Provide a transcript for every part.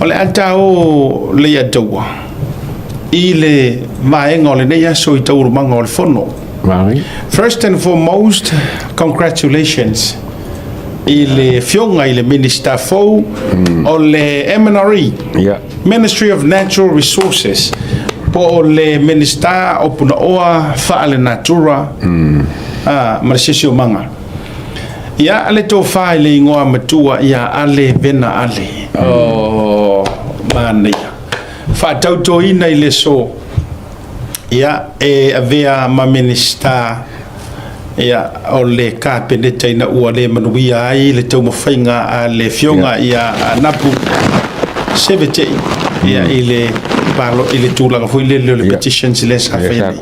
Ole ata o le atua. Ile vaenga ole nei aso I tauru manga ole fono. First and foremost, congratulations. Ile fionga ile minister fo ole MNRE. Ministry of Natural Resources. Po ole minister opuna oa faale natura. Marisesio manga. Ia ale to faile ingoa matua ia ale vena ale. Oh mane. Fa tauto ina ile so. Ia avea ma minister ia ole ka peneta ina ua le manuia ai le tau mawhainga a le fionga ia napu sevete ia ile palo ile tūlanga fui le petitions le sa whainga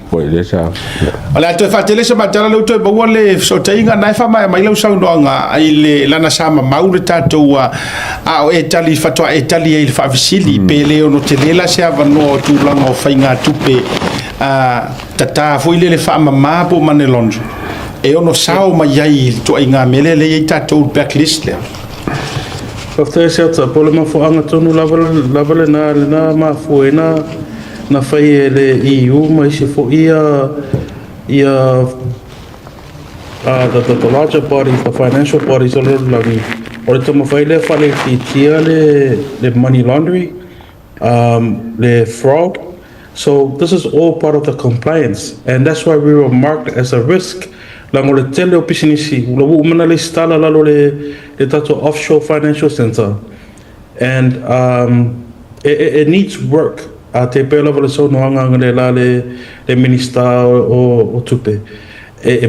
ole atu e whatelesa matara leo toi baua le so tainga nai whamai mai lau saunoanga ai le lana sama maure tātou a o e tali whatoa e tali e le whaafisili pe leo no te lela se avanoa o tūlanga o whainga tupe tata fui le whaamama po manelonjo e ono sao mai ai to inga mele le i tātou blacklist le After Asiata, pole mafuanga tonu lava na mafuena na fai le EU mai se fo ia the larger bodies, the financial bodies a little langi. Ore tama fai le fale tia le money laundering, le fraud. So this is all part of the compliance, and that's why we were marked as a risk. Lango le tele o pisinisi, ula umana le stala lalo le tato offshore financial center, and it needs work. Te pela vale so no anga le la le minister o tupe.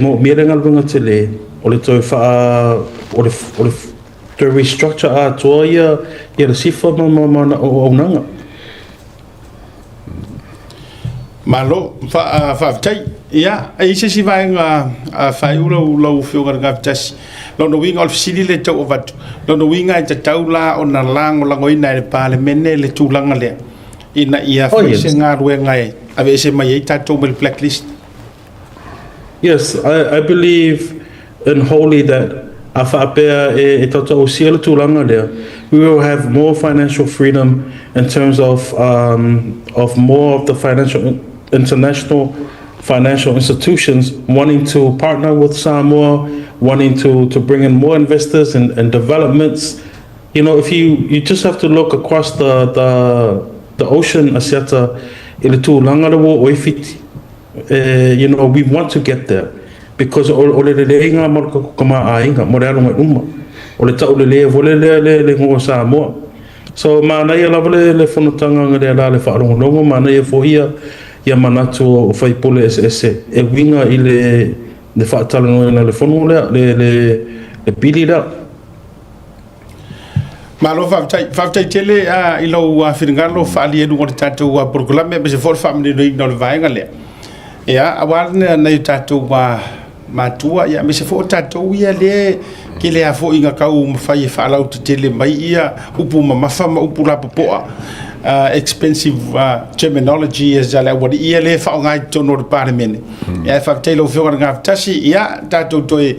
Mo mire ngalunga tele o le toi fa o le to restructure a toia le sifa ma o nanga. Malo fa tai ia ai se si vai nga fai ulo fio ga tasi lo no winga al fisili le to vat lo no winga te taula o na lango lango ina le pale mene le tulanga le ina ia fa se nga ruenga e ave se mai ta to mel blacklist. Yes, I believe in wholly that afapea e toto o sielo tulanga le we will have more financial freedom in terms of more of the international financial institutions wanting to partner with Samoa, wanting to bring in more investors and developments. You know, if you just have to look across the ocean, Asiata, you know, we want to get there because Samoa. So mana ia lava le fonotanga ngare la le whaarongonongo mana ia fo ia manatu o whaipole ese e winga i le whaatalango ina le fono le pili la. Malo whaftai tele i lau whiringalo whaali enu ngore tātou proklame me se fōr whamini no ina le vaenga lea. Ia, awarne nei tātou matua ia me se fōr tātou ia le ke le afo inga kau mawhai e whaalau te tele mai ia upu mamawhama upu rapapoa. Expensive terminology as jala wadi ia le fa ngai tono de parlement ya fa telo fo nga tasi ia tato toi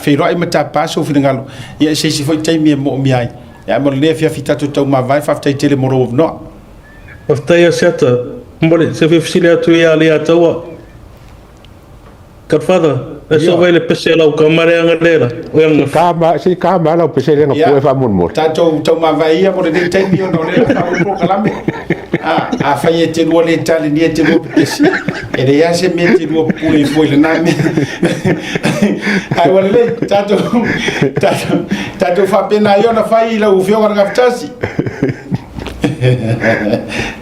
fe roi mata paso finangalo ia se si foi tai mi mo mi ai ya mo le fia fitato to ma vai fa tai tele moro no of tai Asiata mbole se fe fisilia tu ia le atawa Godfather so vai le pese la o mare angalera o yang ka ma la pese le no fa mun mo tato to ma vai ia mo le tai mi no le fa mo kalame a faye te lo le tali ni te lo pese e le ya se meti lo pule foi na me ai wale tato fa pena io na fai la u fio ga ftasi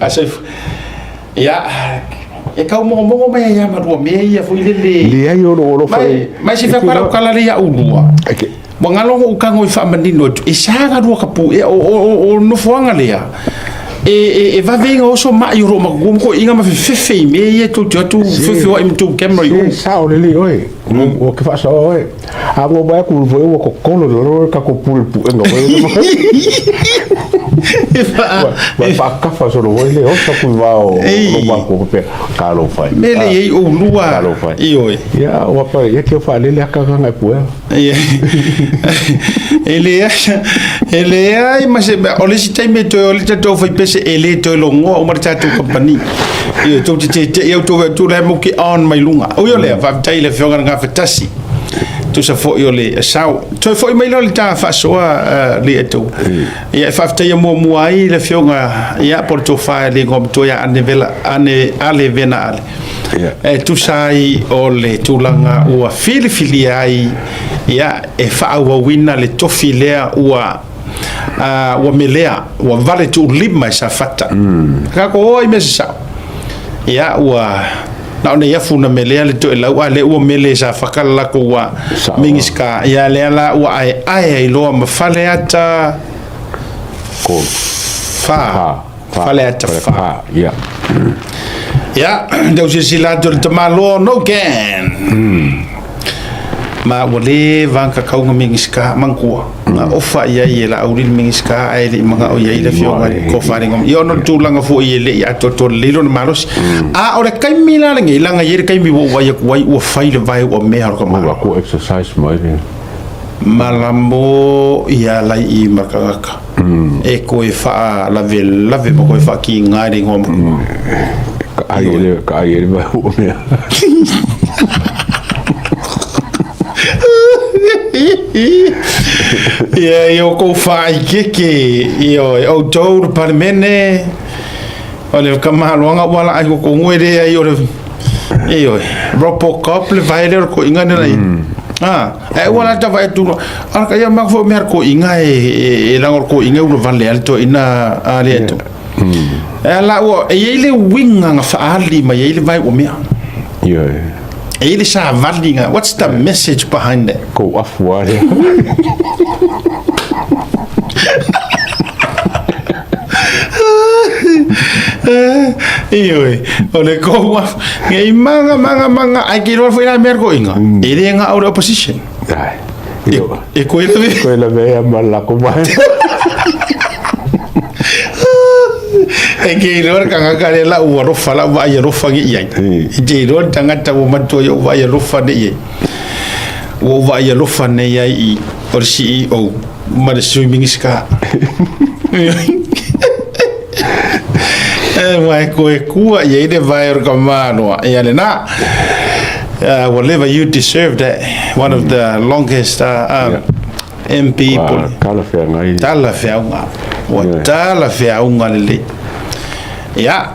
asif ya e kau mo mai ia marua me ia foi le ai o fai mai se fa kala le ia ulua mo ngalo o kango i fa manino e saga ru kapu e o no foanga le ia e va venga o so mai ro ma ko inga ma fe me ia tu fe o im tu camera yo sao le oi o que fa so oi a mo ba ku vo o ko kono lo ka ko pul no Wa whakafa soro wai le o sa kui wao lo wako pe kalo fai. Mele ei o lua ioi. Ya wa pa ye ke fa le le akaka ngai pue. Ele ai mas ole si taime to ole to fai pese ele to longo o marcha to company. Io to te io to le mo ki on mai lunga. O yo le va tai le fionga nga fatasi. Tu sa fo yo le sao to fo mai le ta fa so le to ya fa ta ya mo ai le fionga ya porto fa le gom to ya ane vela ane ale vena ale e tu sai o le tulanga ua fili ai ya e fa wa wina le tofilea ua wa melea wa vale tu lima sa fata ka ko oi me sa ya ua na ona ia funa melea le to e lau ale ua mele sa whakala ko ua mingiska ia lea la ua ai loa ma whale ata ko whale ata wha ia dau si la to le tamalo no can ma wale vanka kaunga mingiska mangkua na ofa ia ia la auril mingiska ai le mga o ia le fionga ko faringom io no tulanga fo ia le ia to lilo na malos a ora kai mila ngi langa ia kai mi wo wai o fai le vai o me har ko ma ko exercise mai malambo ia la I makaka e ko e fa la ve mo ko fa ki ngari ngom ka ai le vai o me io ko fai que io o tour par mene ole kamaluanga wala ai ko ngwere ai io ropo couple vai le ko ingane nei e wala ta vai tu ar ka ya ma fo mer ko inga e langor ko inga ulo vale alto ina ale to la o e ile winga nga fa ali ma ile vai o me ele sa valinga what's the message behind that ko afwa ole ko ngai manga ai ki ro foi na mergo inga ele nga out opposition e ko ele ve mala ko mai e ke ro ka ngaka la u ro fala va ya ro fa gi ai je ro tanga ta o mato yo va ya ro fa de ye o va ya ro fa ne ya I or CEO ma de swimming ska vai ko e kua ye de vai or kamano ya le na whatever you deserve that one of the longest MP tala fea unga le ya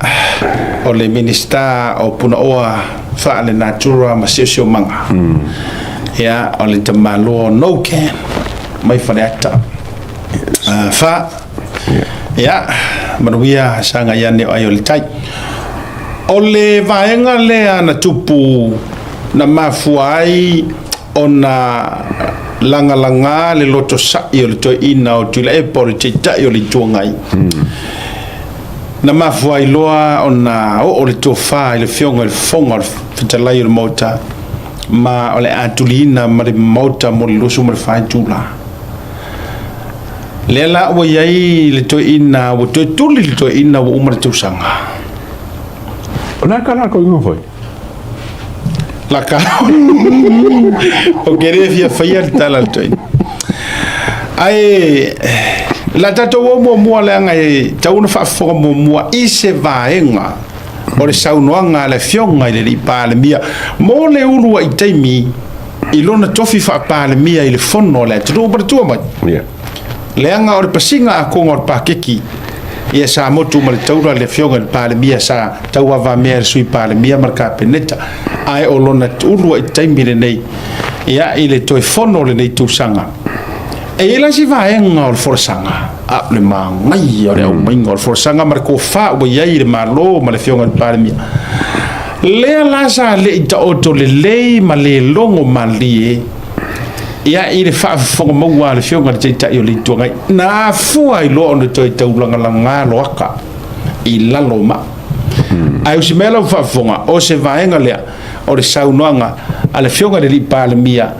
o le minista o puna oa fa le natura ma sio manga ya o le tamalo no can mai fa ata fa ya manuia sanga ya ne ai o le tai o le vaenga le ana tupu na mafuai ona langa le loto sa I o le to ina o tula e por te ta I o le tuangai na mafuai loa ona o le to fa le fionga le fonga fitalai le mota ma o le atulina ma le mota mo le lusu mo le fai tula le la o yai le to ina o to tuli le to ina o umar tu sanga ona kana ko ngo foi la cara o querer via faial talento ai la tato mo la ngai tau na fa fo mo ise vaenga o le saunoanga le fionga le pa le mia mo le ulu ai taimi I lona tofi fa pa le mia I le fono le tu per tu mai le anga o le pasinga a ko ngor pa keki ia sa motu mal taura le fionga pa le mia sa taua va mer sui pa le mia marka peneta ai o lona ulu ai taimi le nei ia ile toi fono le nei tu sanga e ila si va en o forsanga a le mangai o le o forsanga marko fa o ia ile malo ma le fionga pa le mia le la sa le ta oto le ma le longo malie ia ile fa fonga mo le fionga te ta yo le tuanga na fua I lo on to taulanga langa loaka I la loma ai se melo fa fonga o se vaenga le o le saunoanga ale fionga le pa le mia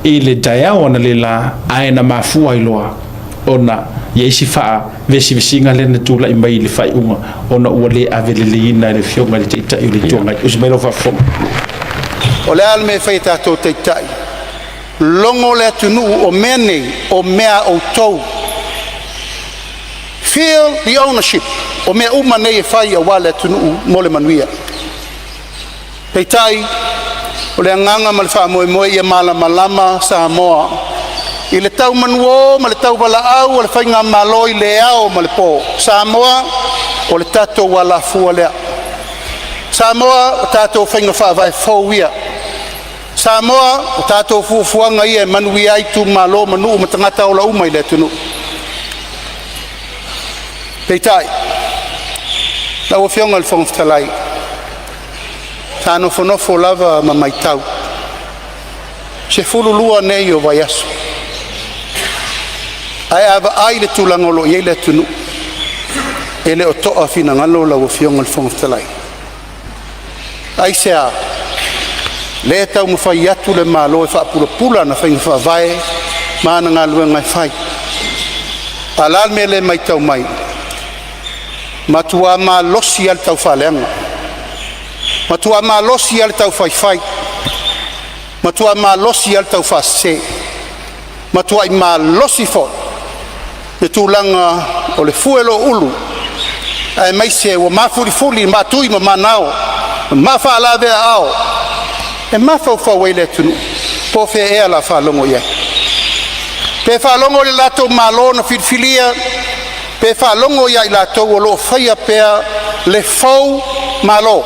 I le taia ona le la ai na mafua I loa ona ia isi faa vesi-vesinga lena tulaʻi mai le faiʻuga ona ua lē aveleleina i le fioga le taʻitaʻi o le itoagai o se mai lo faafofoga o le ala me fai tatou taʻitaʻi logo le atunuu o mea nei o mea outou feel the ownership o mea uma nei e fai auā le atunuu mo le manuia taʻitaʻi o le agaga ma le faamoemoe ia malamalama Samoa i le tau manuō ma le tau walaau o le whainga malo i le ao ma le pō Samoa o le tatou walafua lea Samoa o tatou whainga whaavae fau ia Samoa o tatou fuafuanga ia manui ai tu malo manu ma tangata o la uma i le tunu Peitai la o fionga le whangaftalai ta nofo lava ma maitau se fululua nei o vaiaso ai ava ai le tulangolo i le tunu ele o toa fina ngalo la o fionga le whangaftalai ai sea le tau mo fai atu le malo e whaapula na whainga whaavae maana ngā lua ngai whai alal me le mai tau mai matua ma losi al tau whaleanga matua ma losi al tau whai matua ma losi al tau whase matua i ma losi fo e tūlanga o le fuelo ulu ai mai se o mafuri ma tui ma manao ma whaalawe ao e mafau ele tunu po fe e ala falongo ia pe falongo le lato malo na filfilia pe falongo ia lato o lo faia pe le fau malo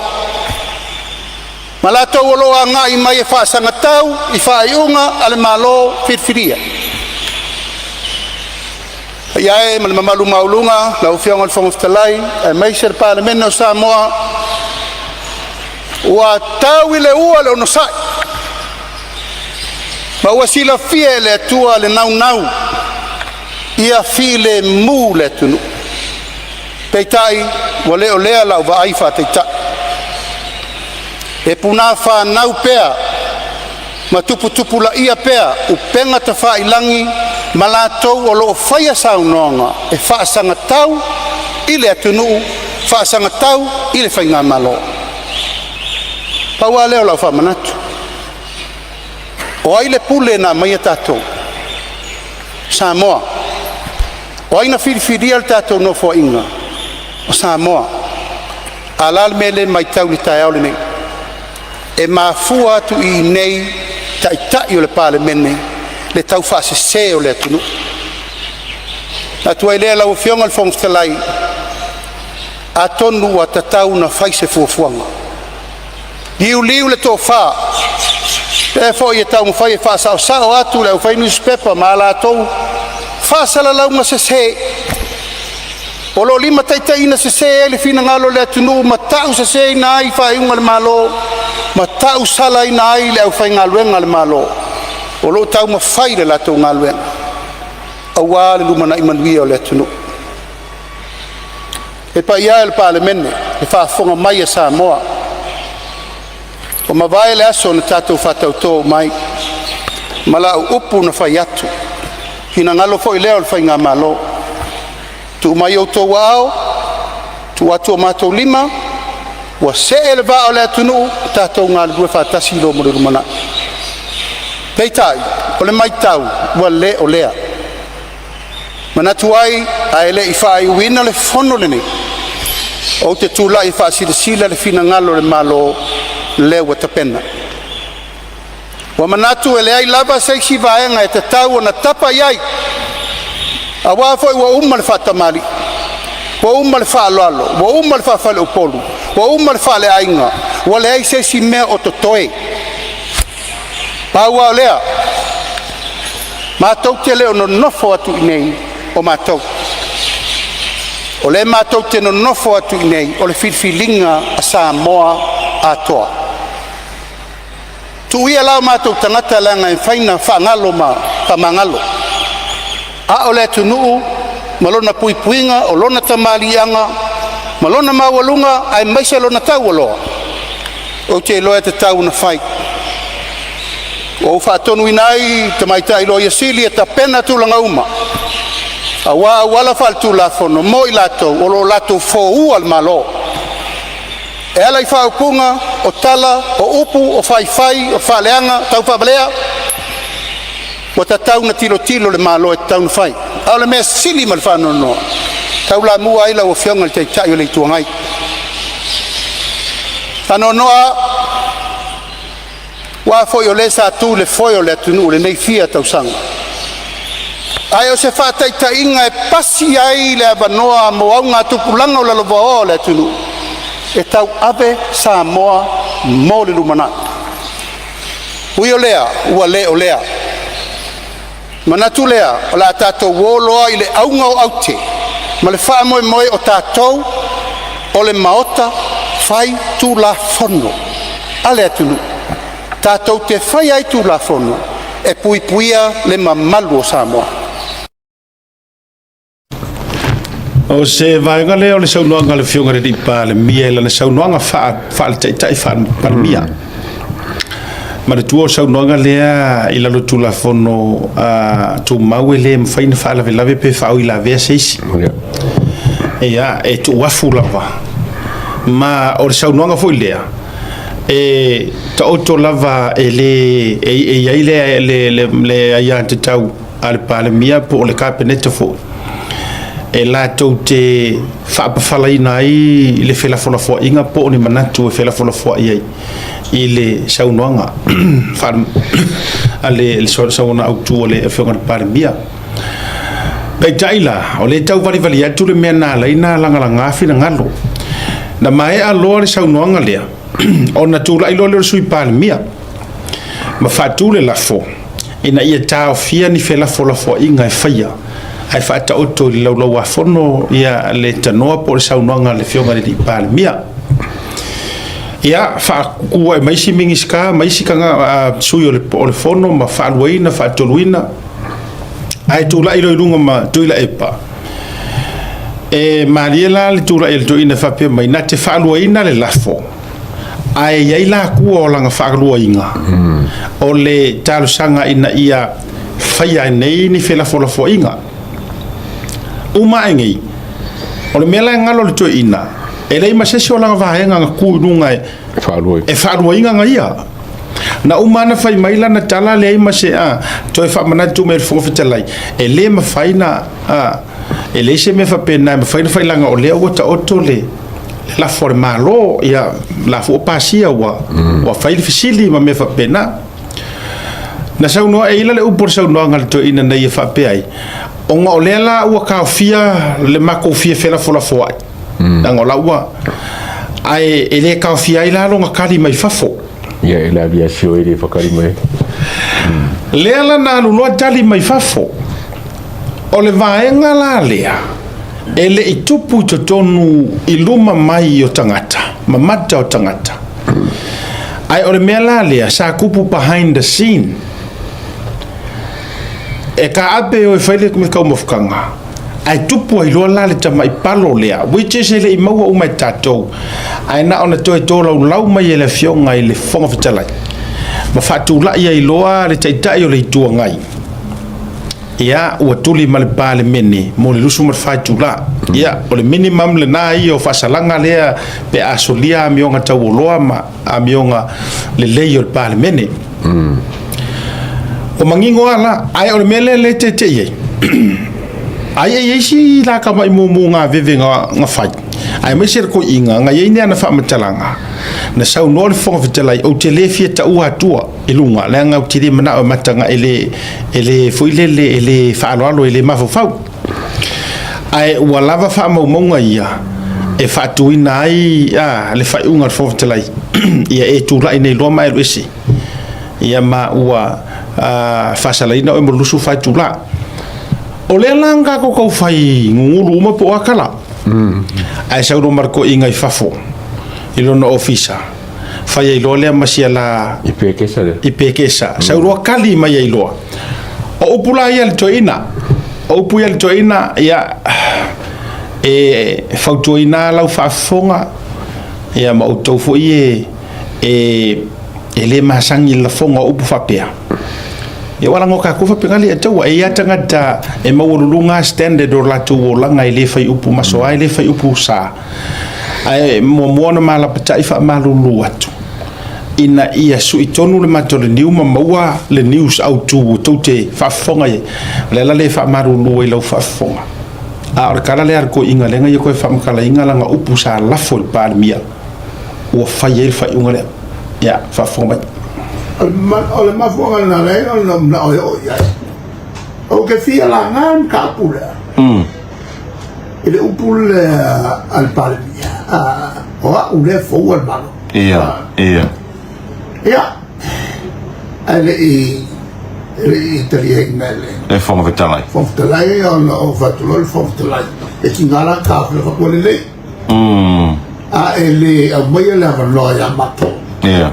malato o lo anga i mai fa sanga tau i fa iunga ale malo filfilia ia e mal mamalu maulunga la ufionga al fongoftalai e mai ser parlement no Samoa ua tau i le ua le ono sai ma ua sila fia le atua le nau ia fi le mu le tunu peitai ua leo lea lau va ai fa teitai e puna fa nau pea ma tupu la ia pea upenga ta fa ilangi ma la tou o lo faia saunoanga e fa sanga tau i le atunu fa sanga tau i le fainga malo paua leo lau whamanatu o ai le pule na mai tatou Samoa o ai na whiriwhiria le tatou no fo inga o Samoa alal mele mai tau ni tai aole nei e mafua atu i nei tai o le pale mene le tau whaasese o le atunu atu ai lea lau fionga le whongftalai a tonu a tatau na whaise fuafuanga liu le tō wha e fo i tau mwhai e wha sao atu leo whai newspaper ma la tau wha sala lau ma se o lo lima taitai ina se ele fina ngalo le atunu ma tau se ina ai wha iunga le malo ma tau sala ina ai leo whai ngaluenga le malo o lo tau ma whai le lato ngaluenga awa le lumana imanuia o le atunu e pa ia el parlemene e wha fonga mai a Samoa o mavae le aso na tatou whatautō mai ma lau upu na whai atu hina ngalo fo i leo le whainga malo tu mai o tō wao tu atu o mātou lima wa se ele vao le atunu tatou ngā lue whatasi lo mure rumana peitai o le mai tau wa le o lea manatu ai a ele i whai uina le fono le nei o te tūla i whaasilasila le fina ngalo le malo le wa tapena wa manatu ele ai lava seisi vaenga e te tau na tapa iai a wa foi wa umma le fatamali wa umma le faaloalo wa umma le fafale upolu wa umma le fale ainga wa le ai seisi mea o totoe pa wa lea matou te leo no nofo atu inei o matou o le matou te no nofo atu inei o le filfilinga a Samoa atoa tu ia lau mātou tangata langa e whaina whaangalo ma pamangalo a o le tunuu malona puipuinga o lona tamalianga malona mawalunga ai maise lona taualoa o te loa te tau na whai o whaatonu inai te maitai loa iasili e ta pena tūlanga uma wala faltu la fono mo ilato o lo lato fo al malo e ala I whaupunga o tala o upu o whai o whaleanga tau whabalea o ta tau na tilo le malo e tau na whai au le mea sili ma le whanonoa tau la mua ila o whionga le teitai o le tuangai whanonoa wa foi o le sa tu le foi o le atunu le nei fia tau sanga ai o se whataita inga e pasi ai le avanoa mo au ngā tupulanga o la loba o le atunu e tau ave sa moa mo le lumana ui o lea ua le o lea manatu lea o la tātou woloa I le aunga o aute ma le wha moe moe o tātou o le maota whai tu la fono a le atunu tātou te whai ai tu la fono e pui puia le mamalu o Samoa o se vaenga le o le saunoanga le fionga le ripa le mia le saunoanga fa le taitai fa le mia ma le tuo saunoanga lea I la lotu la fono tu maue le mfaina fa la velave pe fa o I la vea seisi ia e tu wafu lava ma o le saunoanga foi lea e ta oto lava e le e ai le ai ante tau al pale mia po le capenete fo e la tau te whaapawhalaina ai le whelafona inga po ni manatu e whelafona ai I le saunoanga ale sauna autu o le whionga parimia pei taila o le tau vali atu le mea nā laina langa awhina ngalo na mai aloa le saunoanga lea o na tūla ilo le sui parimia ma whatu le lafo ina ia tau fia ni whelafona inga e whaia ai fata oto I lau afono ia le tanoa po le saunoanga le whionga le parimia ia whaakua e maisi mingiska maisi kanga sui o le fono ma whaaluaina whaatoluina ai tūla ilo I runga ma tuila epa e mariela le tūla ilo tuina whapea mai na te whaaluaina le lafo ai iai la kua o langa whaaluainga o le talusanga ina ia whaia nei ni whelafo inga uma engei o le mela ngalo le tuina e lei masese o langa vahenga nga kuinunga e whaaluainga nga ia na umana fai maila na tala le ai mase toi whamanatu me le whongawhitalai e le mawhaina e le se me whapena me whaina whailanga o lea ua ta oto le la for malo ia la fo pasia wa whaili fisili ma me whapena na saunoa e ila le upor saunoa ngal to ina nei e whapea ai onga o lea la ua kaofia le mako fia whela fola foai nanga o la ua ai e le kaofia i la longa kari mai fafo ia e la via sio e le whakari mai lea la na lulua tali mai fafo o le vaenga la lea e le I tupu I tonu I luma mai o tangata mamata o tangata ai o le mea la lea sa kupu behind the scene e ka ape o e whaile me kau mawhukanga ai tupu ai loa la le tama I palo lea which is ele I maua umai tātou ai na ona toi tō lau mai e le whionga I le whonga whitalai ma whātu lai ai loa le taitai o le itua ngai ia ua tuli ma le pā le mene mo le lusu ma le whaitu la ia o le minimum le nā I o whasalanga lea pe a solia a mionga tau o loa ma a mionga le lei o le pā le mene o mangingo ala ai o le mele le te iei ai si la ka mai mo nga veve nga fai ai mai ser ko inga nga ye ne na fa matalanga na sau no le fo vitalai o telefia ta ua tua ilunga le nga tiri mana o matanga ele foi ele fa alo ele mafo fau ai wala va fa mo nga ia e fa tuina ai le fa unga fo vitalai ia e tu la ine lo mai lesi ia ma ua fa salaina o mo lusu fa tu la o le langa ko fai ngulu ma po akala ai sa ro marco inga I fafo ilo no ofisa fai ilo le masia la ipekesa sa ro kali mai ilo o upula ia le toina o upuia le toina ia e fautoina lau fafonga ia ma o tofo e le masangi la fonga upu fapea e wala ngoka ko fa pengali atu e ya tanga ta e mawulunga standard or la tu la ngai le fai upu maso ai le fai upu sa ai mo mona mala pata ifa malulu atu ina ia su itonu le matole niu maua le news out tu te fa fonga le la le fa malulu e lo fa fonga a or kala le ar ko inga le ngai ko fa makala inga la nga upu sa la fol par mia o fa ye fa unga le ya fa fonga ole mafuanga na le na o ya o ke fia la ngan ka pula ele upul al palmia o ule fo al malo ia ya ele italien mele e fonga vetalai o fatulol fo vetalai e tingala ka fa ko le ele a moya la lo ya mato ia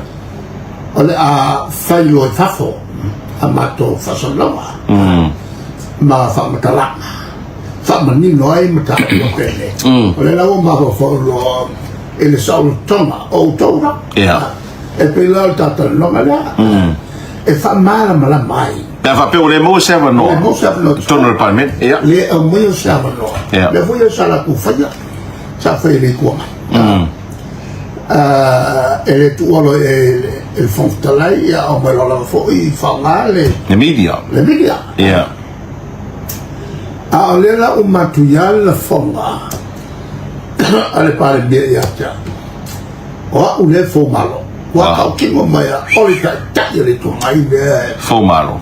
ole a failo fafo a mato fasoloma ma fa matala fa mani noi mata ko pele ole la o ma fo lo ele saul toma o tora e pela tata no mala e fa mala mala mai da fa pe o le mo serva no tono il parlement ia le o mo serva no le voglio sala ku fa sa fa le ko ele tuolo il fontalai o me lo fo I fangale le media ia a le la umatuya la fonga ale pare bia ya cha o ule fo malo wa ka ki mo mai o le ta le to mai be fo malo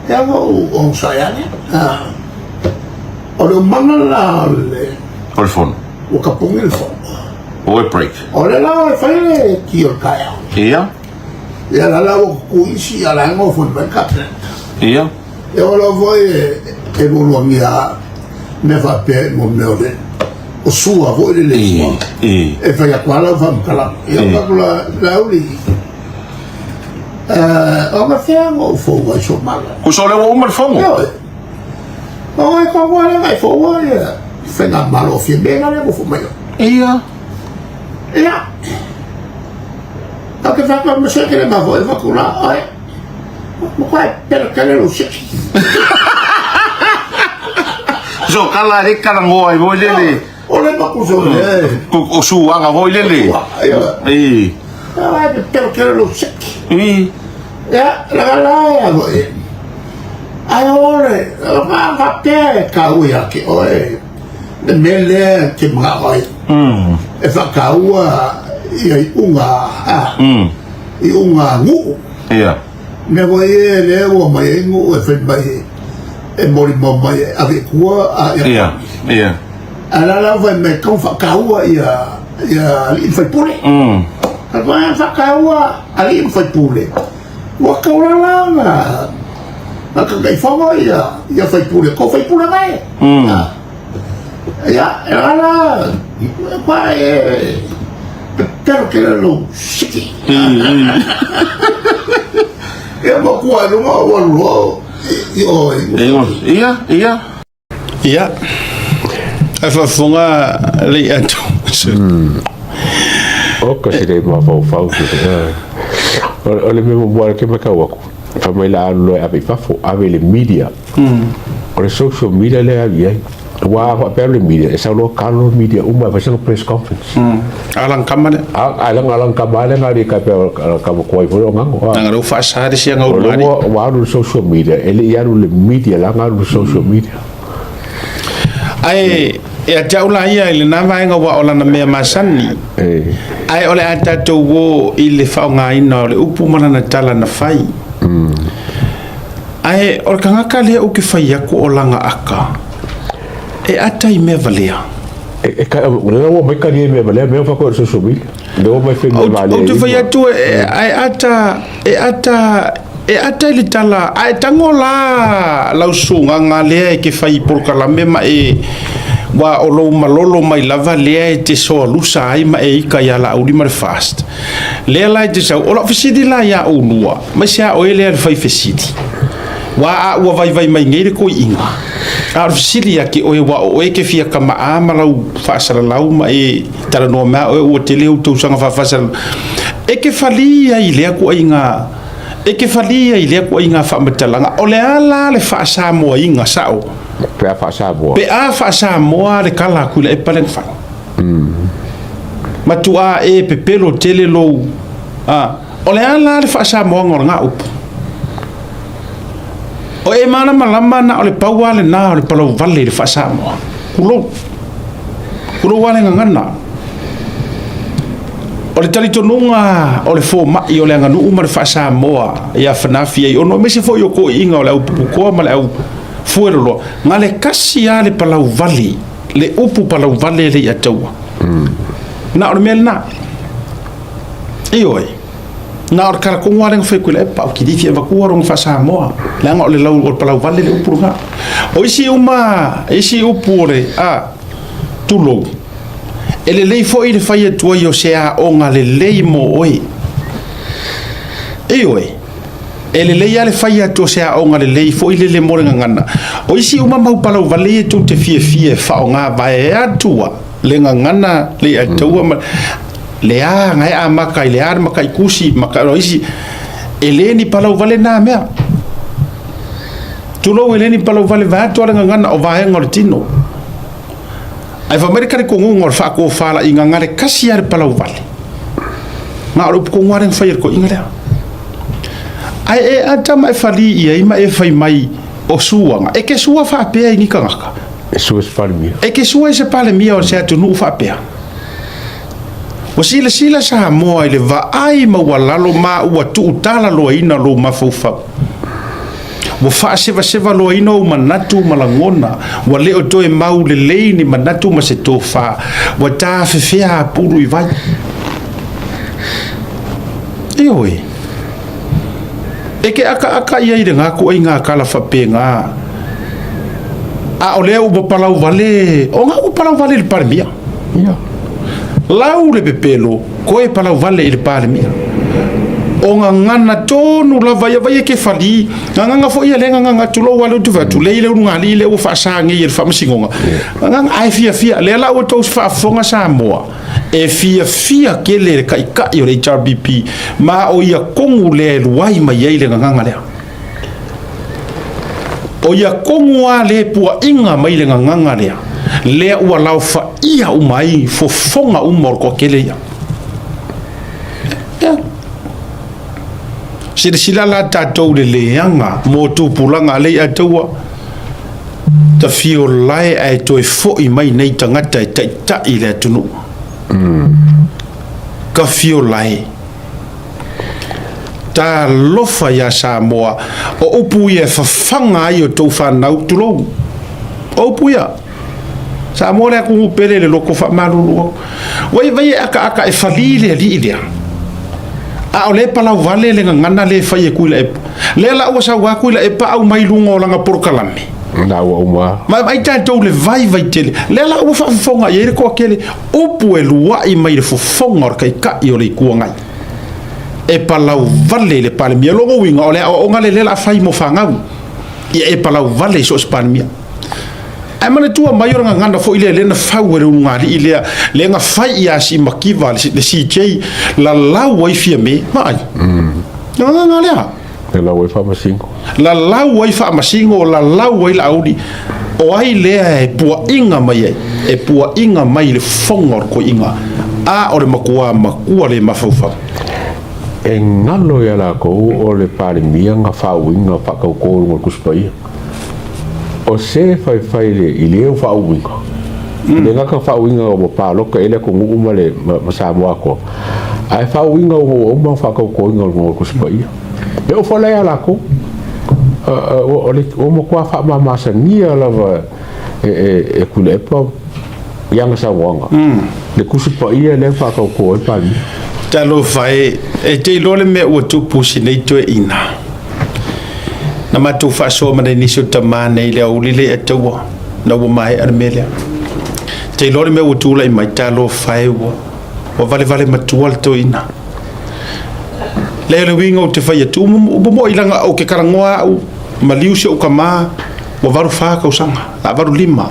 ya o sa ya ne o le manala le por fon o ka pung il fo o break ole la fai ki o kaya ia ya la ku isi ala ngo fo ben kapten ia e o lo voi e lo mia me fa pe mo me o sua voi le e fai a quala fa kala e o la uli o ma fia mo fo wa so mala o so le o mal fongo o e ko wala mai fo wa ya fe na malo fi be na le fo mai ia ja. Elke vaak wat me zeker in mijn voet van Kula. Maar kwai per lo shit. Zo kala ri kala ngoi voi lele. Ole ma ku zo le. O su anga voi lele. Ja, per lo shit. Ja, la ya voi. Ai ore, ma pe ka uya ki oi. De mele ki ma oi. E fa ka ua I unga ngu me voi le o mai ngu e fe mai e mori mai ave kua ala la vai me kon fa ka ua ia li fa pule ala fa ka ua ali fa pule wa ka ula la ka kai fa ia fa pule ko fa pule mai ya ala pa pero que era lo shiki e mo ko no mo lo ia a fa fonga le atu o ka se dei ma fa o le memo boa ke ma ka wa fa mai la lo a pe fa fo ave le media o le social media le avia wa pa le media esa lo kalo media uma fa se press conference alang kamane alang kamane ngari ka pe ka ko i fo ngango ngaro fa sa ri sia ngau mari wa no social media ele ya no le media la ngaro social media ai e jaula ia ile na vai nga wa ola na me masani ai ole ata to wo ile fa nga ina le upu mana na tala na fai ai or kanga kale o ke fai ko olanga aka e ata I me valea e ka o le mo ka ni me valea me fa ko social media le o mai fe me valea o te fai atu ai ata le tala ai tangola la usunga nga le ke fai por kala me ma e wa o lo malolo mai lava le te so lusa ai ma e ka ya la uri mar fast le la te so o la fisidi la ya o lua ma sia o ele fai fisidi wa vai mai ngere ko inga ar fisidi ya ki o e ke fia kama amala fa sala lau ma e tala no ma o tele o to sanga fa sala e ke fali ai le ko inga e ke falia i le ko inga fa matalanga o le ala le fa sa mo inga sao pe fa sa mo pe a fa sa mo le kala ku le palen fa matua e pe pelo tele lo o le ala le fa sa mo ngornga up o e mana malama na o le paua le na o le palo vale le fa sa mo kulo wale ngana o le tali tonunga o le fo mai o le nganu uma le fa sa mo ia fanafi ai ono me se fo yo ko inga o le upu ko ma le au fuero nga le kasi ya le palau vale le upu palau vale le ataua na o mel na ioi na o kala ko ngare fe ko le pa ki di fi va ko ro fa sa mo la nga o le lau o palau vale le upu nga o isi upu le tulo ele lei fo i le fai tua yo se a onga le lei mo oi ioi ele le ia le fai atu se a onga le lei fo i le morenga ngana o isi uma mau palau vale tu te fie fa onga vai atua le ngana le atua le a ngai a makai le ar makai kusi makai o isi ele ni palau vale na mea tu lo ele ni palau vale va atua le ngana o vai ngortino ai fa mereka ko ngor fa ko fala inga ngare kasi ar palau vale na ro ko ngare fai ko inga ai e ata mai fali ia mai e fai mai o suanga e ke sua fa pe ni kanga e sua se pale mia e ke sua se pale mia o se atu nu fa pe o sila sa mo ile va ai ma wala lo ma u tu tala lo ina lo ma fufa wo fa se va lo ina o manatu malangona wa le o toe mau le leini manatu ma se tofa wa ta fe a puru i vai oi e ke aka ia i nga ko inga kala fa penga o le u palau vale o nga u palau vale le parmia ia lau le pepelo ko e palau vale le parmia o nga ngana tonu la vai ke fali nga fo ia le nga tulo walo tu va tu le ile nga li le u fa sa ngi il fa msingonga nga ai fia le la o to fa fonga sa mo e fia ke le kai o le HRBP ma o ia kongu le luai mai ele nganga le o ia kongu a le pua inga mai le nganga le ua lau fa ia umai fo fonga umor ko kele ia sila la tatou le leanga mo tupulanga le atua ta fio lai ai toi fo i mai nei tangata ta i le tunu ka fio lai ta lofa ya Samoa o upu ia fafanga ai o tau whanau tulo o upu ia Samoa le aku pele le loko whamaruru vai aka e whalile li idea o le palau vale le ngana le fai e kuila le la ua sa wa kuila e pa au mai lunga o langa porkalame na ua uma mai tātou le vai tele le la ua whafonga i ere koa kele upu e lua i mai le fofonga o kai kai o le kua ngai e palau vale le pale mia longo winga o le o ngale le la fai mo whangau i e palau vale so spane mia ai mana tua mai ora ngana fo ile lena fauere ngari ile le nga fai ia si makiva le CJ la wai fia me mai nga le la wai fa masingo la wai fa masingo la wai la audi o ai le e pua inga mai le fongor ko inga o le makua le mafaufa e ngalo ya la ko o le pare mia nga fa winga fa ko ko kuspai o se fai le ile o fa winga le nga fa winga o pa lo ka ele ko nguma le ma mo ko ai fa winga o ma fa ko ngo ko spai e o fa la ko o mo kwa fa ma sa ni ala va e kule pa yang sa wanga le kuspai le fa ko e pa ni talo fai e te lole me o tu pusi nei to ina na matu fa so ma ni so tamane ile o lile etawa na wo mai armelia te lole me o tu la mai talo fai o vale matual to ina le wingo te fai tu mo ilanga o ke karangoa o maliusi o kama o varu fa ka usanga a varu lima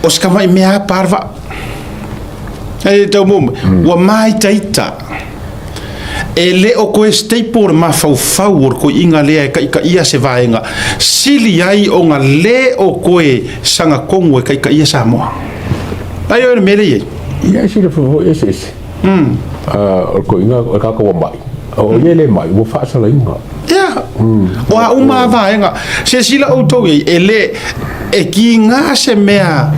o skama i mea parva e tau mo wa mai taita e le o koe staple ma fau o ko inga lea ka ia se vaenga sili ai o nga le o koe sanga kongo e ka ia Samoa ai o mele ye ia si le fo ese o ko inga o ka ko mai o ye le mai wo fa sa la inga ya o a uma vaenga se sila o to ele e ki nga se mea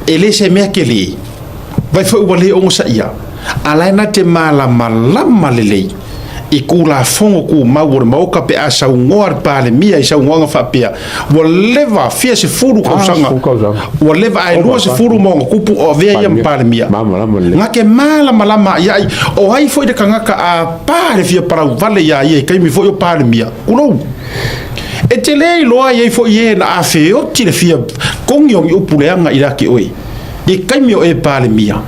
ele se mea ke le vai fo wale o sa ia ala na te mala lelei i kula fongo ku mawur mauka pe asa ngor pale mia i sa ngonga fa pia woleva fia se furu ko sanga woleva ai lo se furu mo kupu o vea yam pale mia ngake mala ya o ai foi de kangaka a pale fia para vale ya i kai mi foi o pale mia uno e te lei loa i foi ye na a fe o ti le fia kongyong i upuleanga i raki oi i kai mi o e pale mia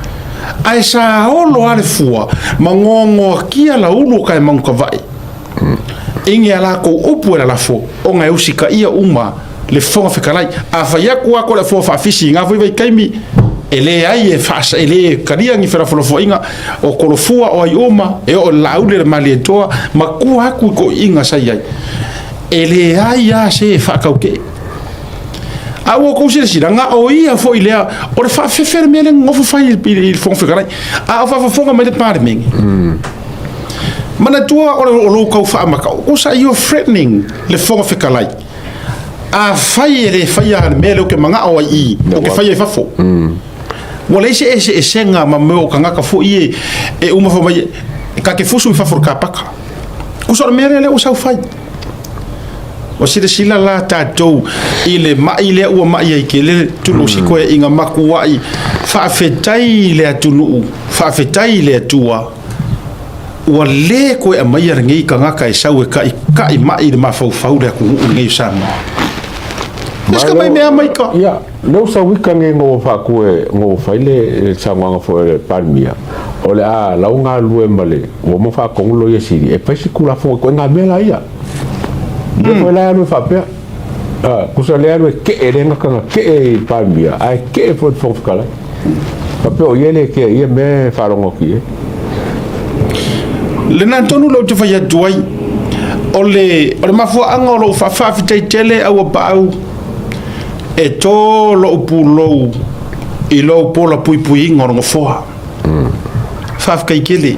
ai sa olo ale fua mangongo kia la ulu kai manka vai inge ala ko upu la fo o ngai usika ia uma le fonga fekalai a fa ya ko la fo fa fisi nga vai kai mi ele ai e fa ele karia ngi fera fo inga o ko fua o ai uma e o laule mali toa maku aku ko inga sai ai ele ai ya se fa kauke awo ko se nga o ia fo ilea o le fa fe mele ngofo fa il fon fe karai a fa fo me de parming mana tua o lo ko fa maka o sa you threatening le fon fe kalai a fa ele fa ya mele o ke manga o i o ke fa ye fa fo wala ese senga ma me o kanga ka fo i e uma fo mai ka ke fusu fa for ka paka ko so mele le o sa fa o sila la tatou ile ma ile o ma ia ke le tulu siko inga maku wai fa fetai le tunu fa fetai le tua o le ko e mai ngi kanga kai sau e kai mai ma fau le ku ngi sama Ska mai me mai ka ya no sa wika ngi ngo fa ku e ngo fa ile sama fo palmia o le a la unga lue male o mo fa ko lo ye siri e pa sikula fo ko nga mela ia Depois lá no papel, custa ler o que ele não canga que palmia, ai que foi ficar lá. Papel ele que ia me falam aqui. Le nantonu lo te fai atuai. Ole mafu anga lo fa fitei tele au pau. E to lo pulo i lo pola pui ngor ngofoa. Fa kai kele.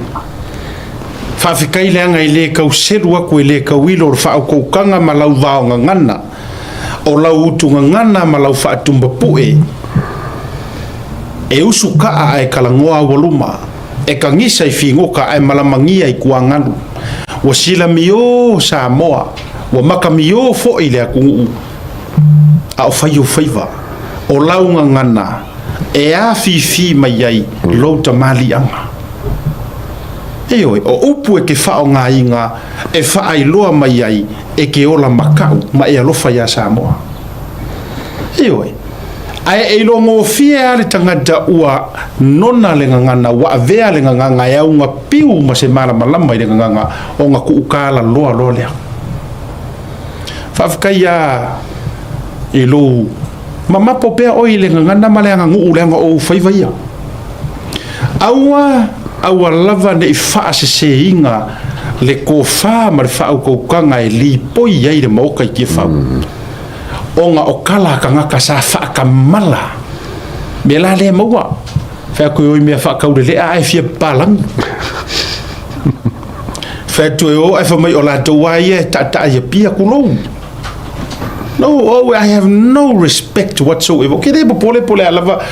Fa fikai le anga ile kau seru aku ile kau ilo fa ko kanga malau vaonga ngana o lau utunga ngana malau fa tumba pue e usuka ai kalangoa voluma e kangisa i fingoka ai malamangia i kuanganu wa sila mio Samoa wa maka mio fo ile aku a fayu faiva o lau ngana e a fi mai ai lo tamali anga Eoi, o upu e ke whao ngā inga, e whaai loa mai ai, e ke ola makau, ma e alofa ia Samoa. Eoi, ai e lo ngō fia ale tangata ua nona le ngangana, wa avea le nganganga, e au ngā piu ma se mara malama i le nganganga, o ngā kuukala loa lea. Whawhikai a e lo, ma mapo pea oi le ngangana ma le anga nguu le anga o whaivaia. Aua lava ne fa se inga le ko fa mar fa ko kanga e li poi ai le moka ki fa onga o kala kanga ka sa fa ka mala me la le moa fa ko i me fa ka le ai fia palang fa tu o ai fa mai o la to wai ta ye pia ku no I have no respect whatsoever okay de pole lava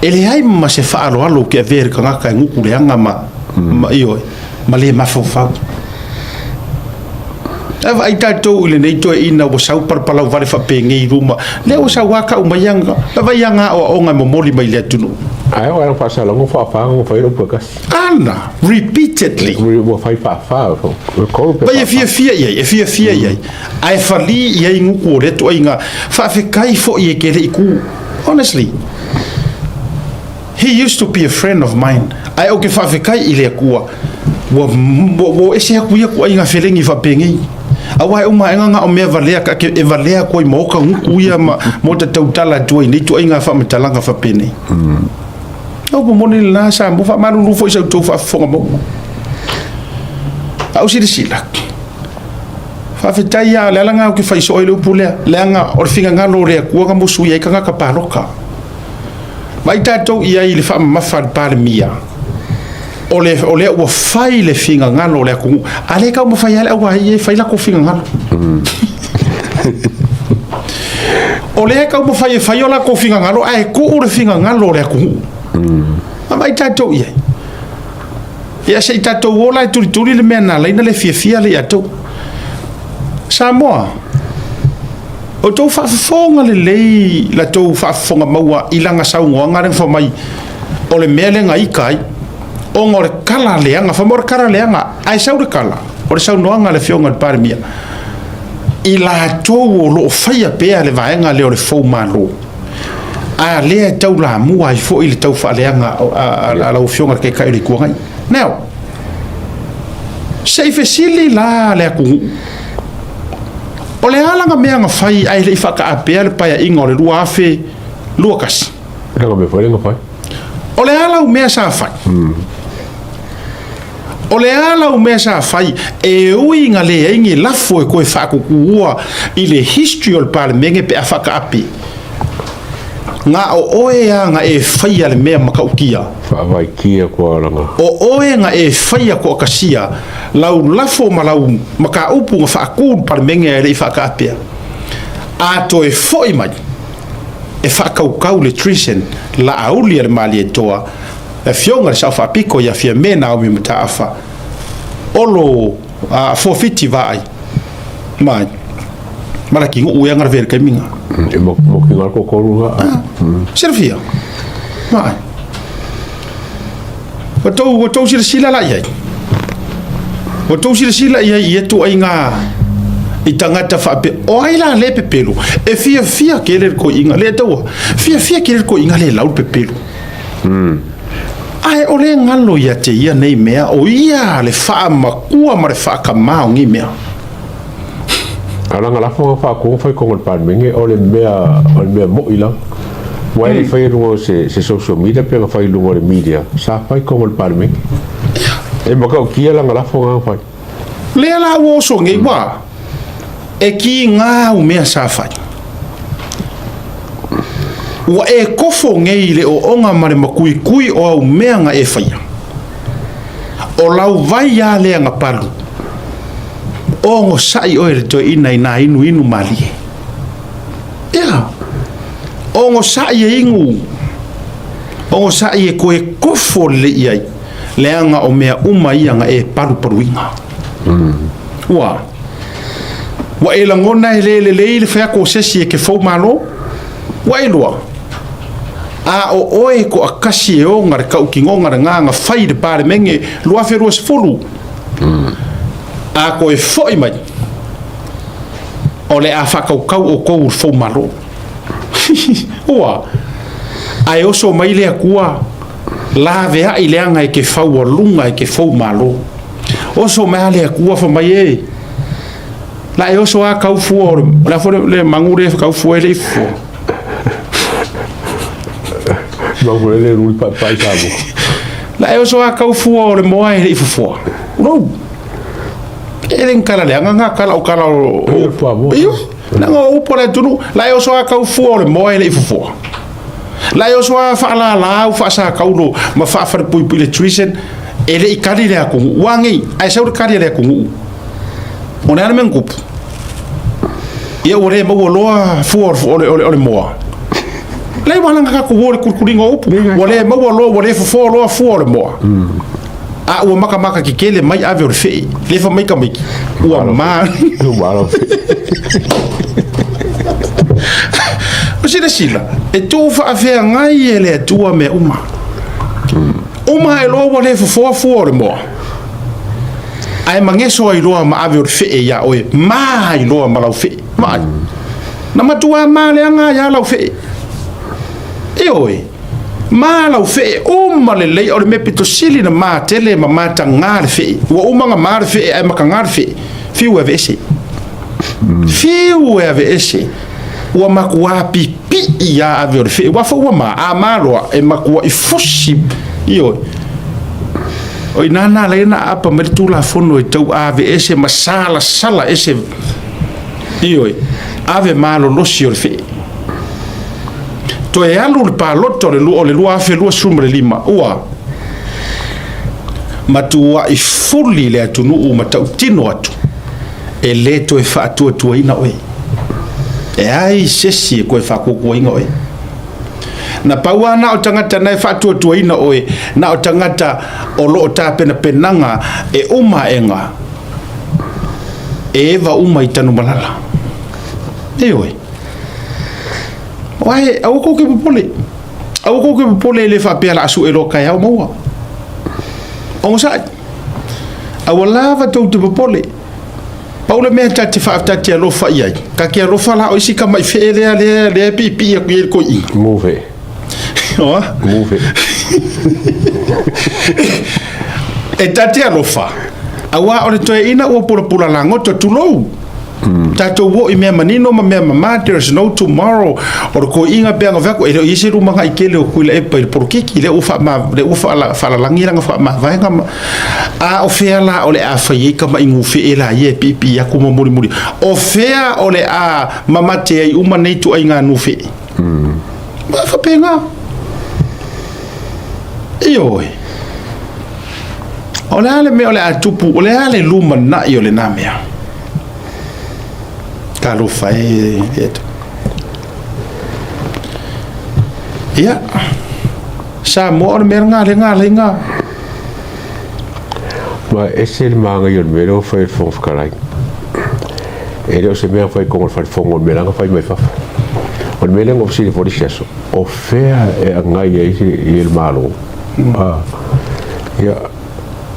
ele ai ma se fa alo ke ver ka ka nguku le anga ma io ma le ma fa ava ai tato ile nei to ina o sau par pala vale fa pengi ruma le o sa wa ka o mayanga ava yanga o nga momoli mai le tunu ai o era fa salongo fa o fa ro pokas ana repeatedly o fa ko ba ye fia ye ai fali ye nguku le to inga fa fe kai fo ye ke le ku honestly He used to be a friend of mine. Ai o ke whawhekai i lea kua. Wo ese hakuia kua inga wherengi whapengi. Awai uma nganga o mea valea ka e valea koi moka ngukuia mo ta tautala tuai nei tu inga whamatalanga whapene. Au po moni na sa mo whamaru rufo i sau tau whafonga mo. au sila fa fetai ya le langa ke fai so ile pule langa o finga ngalo le ku nga musu ye kanga ka paloka mai tato ia ile fa mafa par mia ole o fai le finga ngalo le ku ale ka mo fai ale wa ye fai la ko finga ngalo ole ka mo fai ola ko finga ngalo ai ku le finga ngalo le ku mai tato ia se tato ola turi le mena le na le fia le ato Samoa o tau whaafonga le lei la tau whaafonga maua ilanga saungoa ngare whamai o le mea le ngai kai o ngore kala leanga whamora kala leanga ai sau le kala o le saunoanga le whionga le parimia i la tau o lo whaia pēa le vaenga leo le fau malo a lea tau la mua i fo i le tau whaaleanga a lau whionga ke kai le kuangai now seife sili la lea kungu o le alanga mea nga fai ai le whaka apea le paia inga o le lua afe lua kasi Renga me fai, renga fai. o le ala u mea sa fai o le ala u mea sa fai e ui nga le ingi lafo e koe whakukua i le history o le pale menge pe a whaka ape nga o oe a nga e whaia le mea makaukia Whaavai kia kua ranga. o oe nga e whaia ko akasia lau lafo ma lau maka upu nga whaakūn pale menge e le i whaka apea a to e foi mai e whakaukau le treason la auli le mali e toa e fionga le sau whapiko ia fia mena au mi mata awha olo forfiti vai mai malaki ngu uia ngar vere kai minga E mo ki ngar kokoru ha. Serfia mai Watou sila la iai Watou sila iai ia tu ai ngā I tangata whape o ai la le pepelu e fia ke le ko inga le taua fia ke le ko inga le lau pepelu ai o le ngalo ia te ia nei mea o ia le wha makua ma le wha ka mao ngi mea Alanga lafo nga wha kongo fai kongo pan menge o le mea mo ila Wai le fai rungo se social media pe nga fai rungo le media sa fai kongo pan menge E maka o kia langa lafo nga fai le ala wo so ngi wa e ki ngā u mea sa fai wa e kofo ngei le o onga mare makui o au mea nga e fai o lau vai a lea nga palu o ngo sai o e to ina inu mali ia o ngo sai e ingu o ngo sai e koe kofo le iai leanga o mea uma ia nga e paru inga wa e langona e le whea ko sesi e ke fau malo wa e lua a o oe ko akasi e o ngare kau ki ngongare nga whai de pare menge lua wherua se folu a ko e foi mai o le a whakaukau o kou fau malo ua a e oso mai lea kua la vea i leanga e ke fau o lunga e ke fau malo oso mea lea kua fa mai e la e oso a kau fuo la fo le mangure kau fuo le fo Mangure le rui pa sabo la e oso a kau fuo le moa le fo no ele kala le nga kala o kala o io na o pole tunu la e oso a kau fuo le moa le fo la e oso a fa la fa sa kau no ma fa pui le treason ele ikari le aku wangi ai sa kari le aku ona na mengup ia ore mo loa for ole moa lei wala nga ko wole kurkuringa upu wale mo lo wale fo loa for moa a o maka ki kele mai ave o fe le fa mai ka mai o ma o sila e tu fa ave ngai ele tua me uma e lo wale fo moa ai mangeso ai loa ma ave o fe ya o ma ai loa ma lau fe ma na matua ma le anga ya lau fe e oi ma lau fe o ma le lei o me pito sili na ma tele ma mata ngar fe o uma nga mar fe ai maka ngar fe fiu ave ese o ma kwa pi ya ave o fe wa fo ma amaro e ma kwa i foshi io o inana le na apa me tu la fono e tau ave ese masala sala ese ioi ave malo lo si orfe to e alu le paloto le lu afe lu sumre lima ua matua I fully le atunu u matau tino atu e le to e fa tu ina oi e ai sesi ko e fa ko ina oi na paua na o tangata na e fa tu ina oi na o tangata o lo ta pena penanga e uma enga e va uma I tanu malala e oi wai au ko ke popole le fa pela asu e lo kai au maua o sa au lava to te popole Paula me tati fa tati lo fa ia ka ke lo fa la o isi ka mai fe le pipi ko I move move e tati lo fa awa o le to ina o pula la ngoto tu lo tato wo I me manino ma me mama there's no tomorrow o ko inga pe nga vako e isi ru manga ikele o kuila e pa por kiki le ufa ma le ufa la fa la langira nga fa ma vai nga a o fea la o le a fa ye ka ma ingu fe ela ye pipi ya kuma muri o fea o le a mama te ai uma nei tu ai nga nu fe ba fa penga io o le ale me o le a tupu o le ale luma na I o le namea Kalo fai itu. Ya. Samo or meranga lenga. Ma ese manga yo mero fai fon kalai. Ele se me fai como fai fon o meranga fai mai fa. O meranga o si for isso. O fea e ngai e il malo. Ya.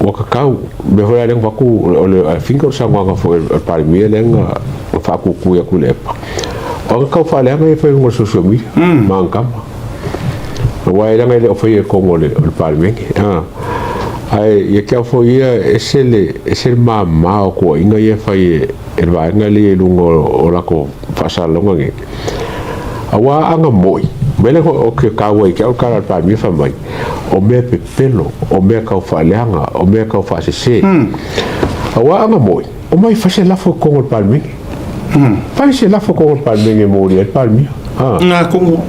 O kakau me foi além vacu o le fingo sa nganga foi para mim lenga fa ku ya kulepa o ka fa le mai foi ngol social media manca o ai lenga le foi como le para mim ai e que foi esse mama o ko inga ye fai e va ngali lungo o la ko pasa longa nge awa anga moi bele o ke ka wai ke o kara para mim fa mai o me pelo o me ka fa leanga o me ka fa se awa anga moi o mai fa se la fo con o palmi fa se la fo con o palmi e mori e palmi na como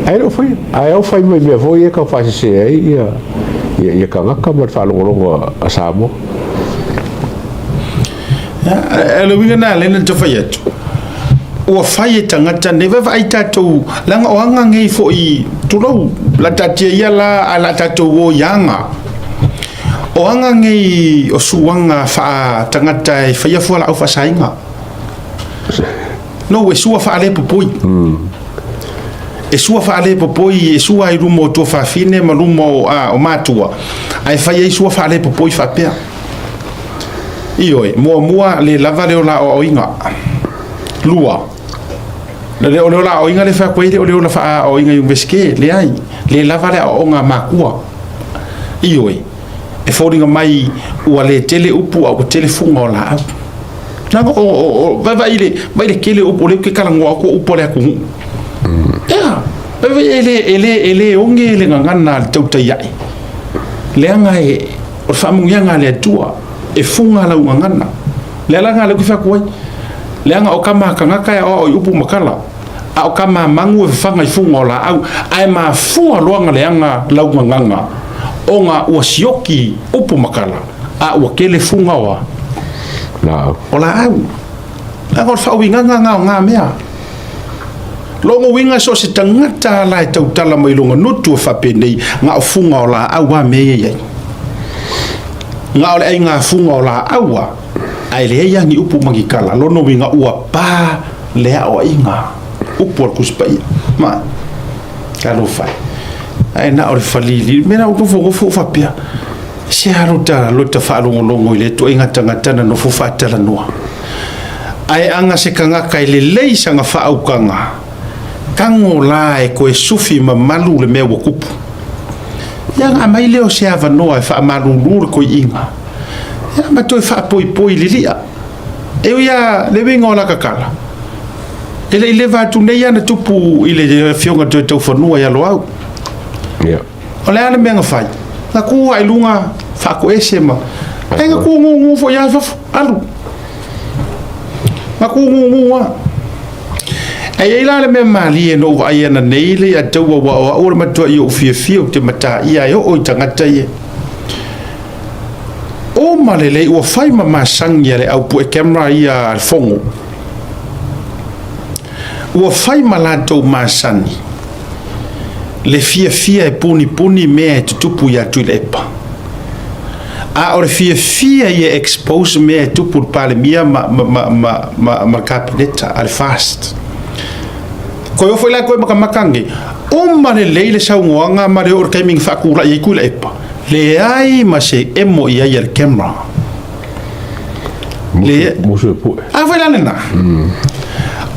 ai o foi me foi ka fa se ai ia ka ngaka ma fa longo a samo ele winga na le to fayet o fai tangata neve vai tatou langa o anga ngai fo I tulau la tatia ia la tatou o yanga o anga ngai o suanga fa tangata e fai fo la o fa sainga no we sua fa le popoi e sua fa le popoi e sua I rumo to fa fine ma rumo o matua ai fai e sua fa le popoi fa pea ioi mua le lava le la o inga lua le o la o inga le fa koe le o la fa o inga yumeske le ai le lava le o nga makua ioi e foringa mai ua le tele upu au telefonga o la au nanga o vai le kele upu le ke kala ngoa ko upu le aku ya vai ele onge le ngana tautai ai le anga e o famu yanga le tua e funga la ngana le la ngale ku fa koe le anga o kama kangaka o upu makala o kama mangu e fanga I funga la au ai ma fua loanga le anga lau nganga onga ua sioki upu makala a ua kele funga wa o la au la ngol fa winga nga mea longo winga so se tangata la tautala mai longa nutu fa penei nga o funga o la au wa me ye nga o le nga funga o la au ai le ia ni upu magikala lono winga ua pa le o inga upu al kuspai ma kalo fai ai na o falili mena o fo fa pia se haruta lota fa longo ile to inga tangata no fo fa tala noa ai anga se kanga kai le leisa nga fa au kanga kango la e ko e sufi ma malu le me wokupu yang amai leo se ava noa fa malu nur ko inga ya ma to fa poi lilia e ia le winga la kakala ele va tu nei ana tupu ile fionga to fanua ya lo au o le ana menga fai nga ku ai lunga fa ko esema ai nga ku ngu fo ya fa alu nga ku ngu ai la le me mali no va ia na nei le atu wa o ma to i o fia te mata ia o tangata ye o malele o fai ma sangi le au pu camera ia fongo o fai malato masani le fia e puni me tupu ya tu lepa a o fia ia expose me tupu pale mia ma capineta al fast ko yo foi la ko makamangi o malele le saunga ma le or kaming fa kula i kula epa le ai ma se emo ia ia camera le musu pu foi la nena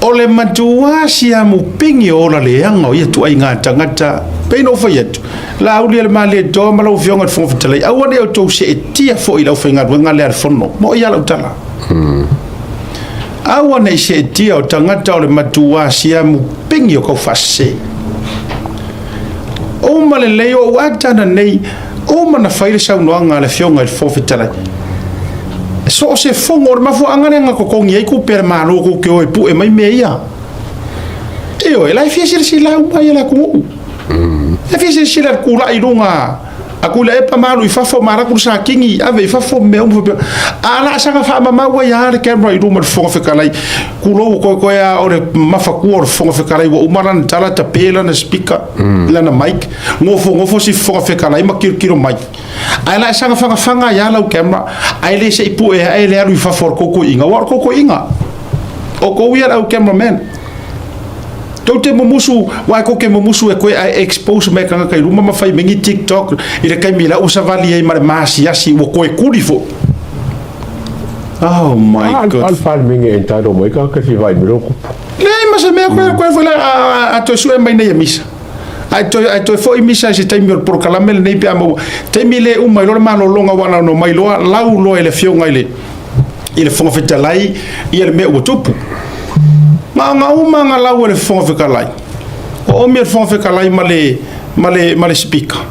o le matua sia mu pingi o la leanga o ia tu ai ngā tangata peino fai atu la auli le male do ma lau fionga te fonga fitalai au ane au tau se e tia fo i lau fai ngā ruenga le fono mo ia lau tala au ane se e tia o tangata o le matua sia mu pingi o kau fase o ma le leo o atana nei o mana fai le saunoanga le fionga le fonga fitalai so se fongo ma fu angane nga ko kongi ai ku per malo ko ke o pu e mai meia e o la fi si la u mai la ku e fi si la ku la i lunga a ku la e pa malo i fa fo mara ku sa kingi ave fa fo me um ala sa fa ma wa ya le camera i lunga fo fe kala ku lo ko ya o le ma fa ku o fo fe kala o maran tala ta pela na speaker la na mic ngofo si fo fe kala ma kiro mic ai la sanga fanga ya la camera ai le se pu e ai le alu fa for koko inga war koko inga o ko wi au cameraman to te musu wa ko ke musu e ko ai expose me kanga kai ruma ma fai mengi TikTok i le kai mila usa vali ai ma ya si wo ko e kulifo oh my god al fal mengi entado mo ka fi vai miro ko le ma se me ko foi la a to su e mai nei misa ai to foi misa se tai mir por calamel nei pe amo te mile mai lo malo longa wana no mai lo lau lo ele fionga ile fonga fitalai ile me o tupu ma nga lau ele fonga fitalai o mir fonga fitalai male speaker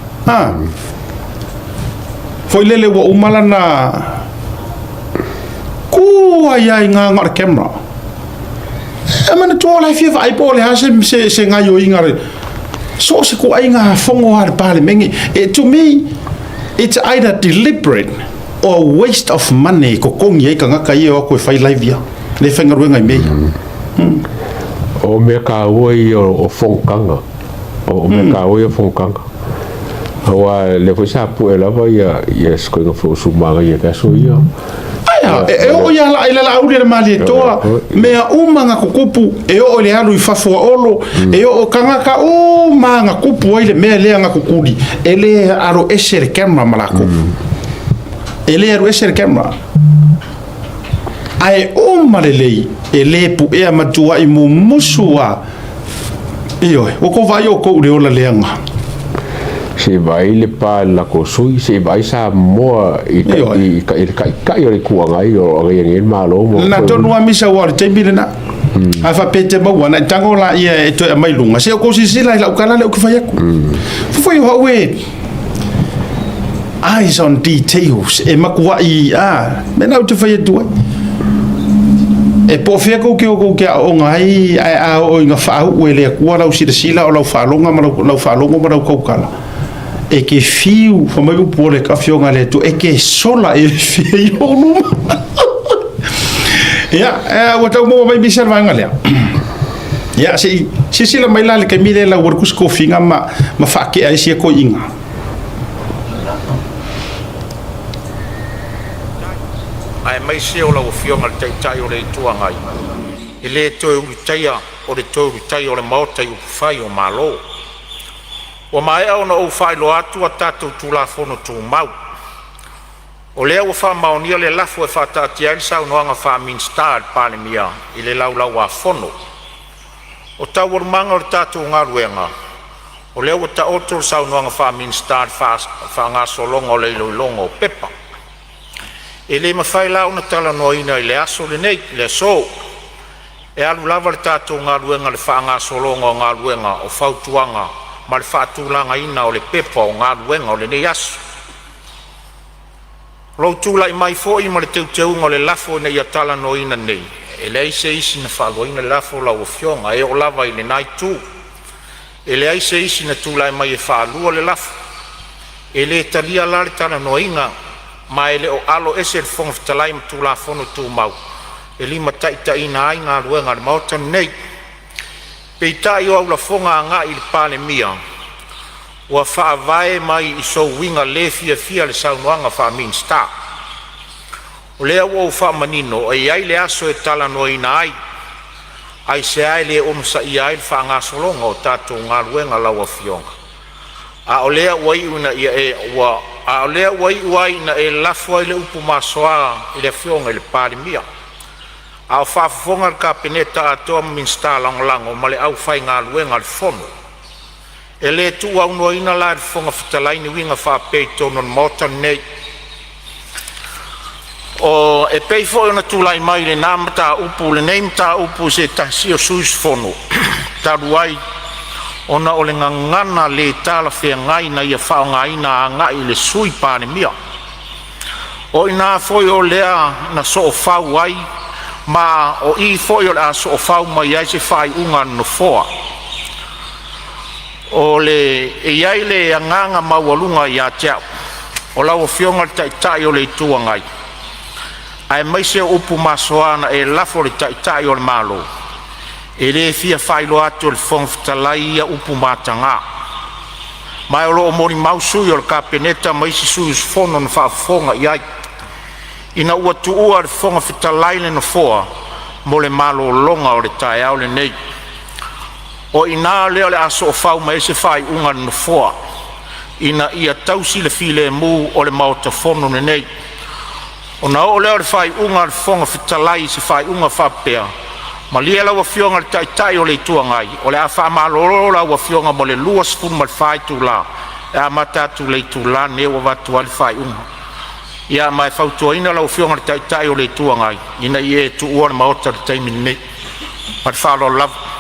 foi lele wo umala na ku ai nga camera amana to la fi vai pole ha se nga yo ingare so se ko ai nga fongo har pale mengi to me it's either deliberate or waste of money ko kongi ai kanga kai o ko fai live ya le fenga ruenga me o me ka oi o fongkanga o me ka oi o fongkanga wa le fo sa pu ela va ya yes ko no fo su manga ya ka so ya o ya la ila la uri le mali toa me umanga kukupu o le alu ifafo olo o kanga ka manga kupu ile me le anga kukudi ele aro esere camera malako ele aro esere camera ai malelei ele pu e matua i musua o ko vai o ko le ola le anga se vai le pa la ko sui se vai sa mo i ka i ku anga i o ngi malo mo na tonu amisa wa te bilena a fa pete ba wana tango la ia to mai lunga se ko si sila la kala le ku fa yaku foi ho we eyes on details e makua i me na te fa yetu e po fe ko ke o ngai o nga fa o le ku la si sila o la fa longa ma la fa longa ma ko kala e ke fiu fa mai po le ka fionga le tu e ke sola e fiu no ya o ta mo mai bisar vanga le ya si la mai la ke mi le la workus ko finga ma fa ke ai si ko inga ai mai se o la o fionga te tai o le tuanga i le to u taia o le to u tai o le mauta u fai o malo o mai au no fai lo atu atatu tu la fono tu mau o le o fa maonia le lafo e fa tati ai sa no anga fa min start pane mia i le lau lau a fono o ta wor manga o tatu ngaruenga o le o ta otro sa no anga fa min start fa nga solongo le longo pepa e le mafai la una tala no ina i le aso le nei le so e alu lava le tatu ngaruenga le fa nga solongo ngaruenga o fautuanga ma le fatulanga ina o le pepa o ngā luenga o le nei asu lo tu lai mai fo I ma le teu ngole lafo na ia tala no ina nei e le se isi na falo ina lafo la o fionga e o lava I le nai tu e le se isi na tu lai mai e falo le lafo e le talia la le tala no ina ma ele o alo ese le fonga fitalai ma tu la fono tu mau e lima taita ina ai ngā ruenga le mauta nei pe tai o la fonga nga I le pale mia ua faa vae mai I so winga le fia le saunoanga faa min sta o lea ua faa manino e ai le aso e tala no ina ai se ai le omsa I ai le faa ngā solonga o tato ngā ruenga laua fionga a o lea ua I una ia e ua a o lea ua I ua ina e lafua I le upu masoa I le fionga I le pale mia a o faa fonga le kapeneta atoa min sta lango ma le au fai ngā ruenga le fono e le tu au no ina la fonga fitalai ni winga fa peito non mota nei o e pei fo ona tu lai mai le namta upu le nemta upu se tasio sus fono taruai ona ole ngana le tala fe ngai na ia fa ngai na ngai le sui pane mia o ina foi o lea na so fa wai ma o I foi o la so fa mai ai se fai unga no foa o le e iai le anganga maualunga ia tea o lau fionga tai o le tuangai ai mai se upu masoana e lafo le tai o le malo e le fia failo atu le fonfitalai ia upu matanga mai o loo mori mausui o le kapeneta mai si sui fono na faafonga iai ina ua tuua le fonga fitalai le na foa mo le malo longa o le tai au le nei o ina leo le aso o fau ma ese fai unga no foa ina ia tausi le file mu o le mauta fono nei o na o leo le fai unga le fonga fitalai se fai unga fapea ma lia la wa fionga le tai o le tuangai o le afa malolo la wa fionga mo le lua spun ma le fai tu la e a mata tu le tu la ne wa watu al fai unga ia mai fautua ina la wa fionga le tai o le tuangai ina ie tu ua le mauta le taimi nei ma le falo lava